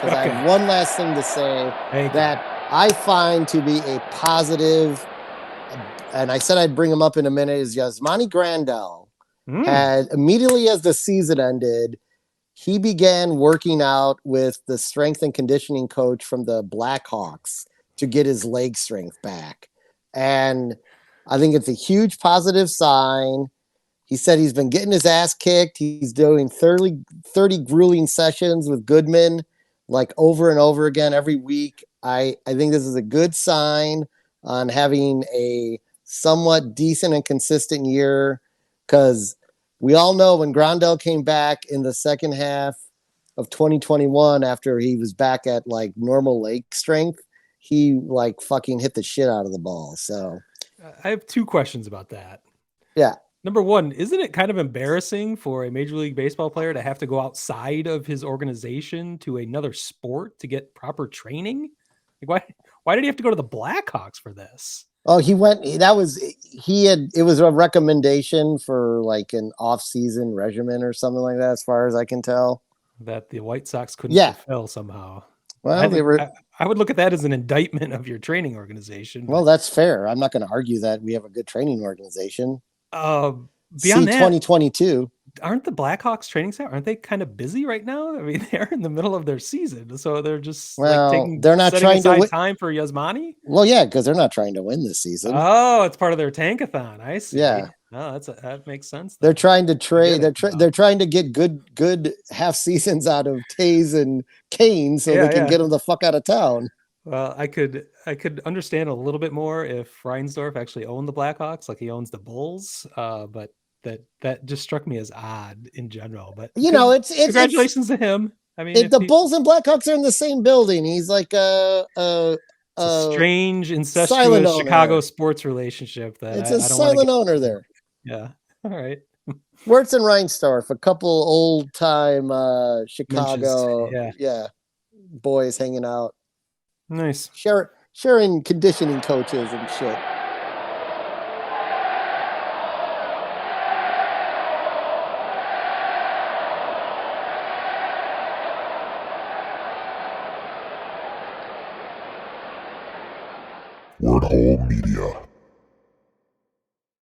because I Okay. have one last thing to say Thank you. that I find to be a positive, and I said I'd bring him up in a minute, is Yasmani Grandal had immediately as the season ended, he began working out with the strength and conditioning coach from the Blackhawks to get his leg strength back. And I think it's a huge positive sign. He said he's been getting his ass kicked. He's doing 30 grueling sessions with Goodman, like over and over again every week. I think this is a good sign on having a somewhat decent and consistent year, because we all know when Grandal came back in the second half of 2021 after he was back at like normal leg strength, he like fucking hit the shit out of the ball. So I have two questions about that. yeah. Number one, isn't it kind of embarrassing for a Major League Baseball player to have to go outside of his organization to another sport to get proper training? Like why did he have to go to the Blackhawks for this? Oh, he went. That was he had. It was a recommendation for like an off-season regimen or something like that, as far as I can tell. That the White Sox couldn't Yeah. fulfill somehow. I Well, they think were. I would look at that as an indictment of your training organization. Well, But that's fair. I'm not going to argue that we have a good training organization. uh, See beyond that, 2022. aren't the Blackhawks training staff, aren't they kind of busy right now? I mean, they're in the middle of their season, so they're just like Well, they're not setting trying to aside win. time for Yasmani. Well, yeah, because they're not trying to win this season. Oh, it's part of their tankathon. I see. Yeah, Oh, that makes sense they're then. trying to I get trade. it now. They're trying to get good half seasons out of Tays and Kane so they Yeah, can yeah. get them the fuck out of town. Well, I could understand a little bit more if Reinsdorf actually owned the Blackhawks, like he owns the Bulls. But that just struck me as odd in general. But You know, good, it's congratulations to him. I mean, if the he, Bulls and Blackhawks are in the same building. He's like it's a a strange, silent incestuous Chicago owner. sports relationship that It's a I don't want to get silent owner into. there. Yeah. All right. Wirtz and Reinsdorf, a couple old time Mentions. Chicago, Yeah. yeah, boys hanging out, Nice. sharing conditioning coaches and shit. Word Hole Media.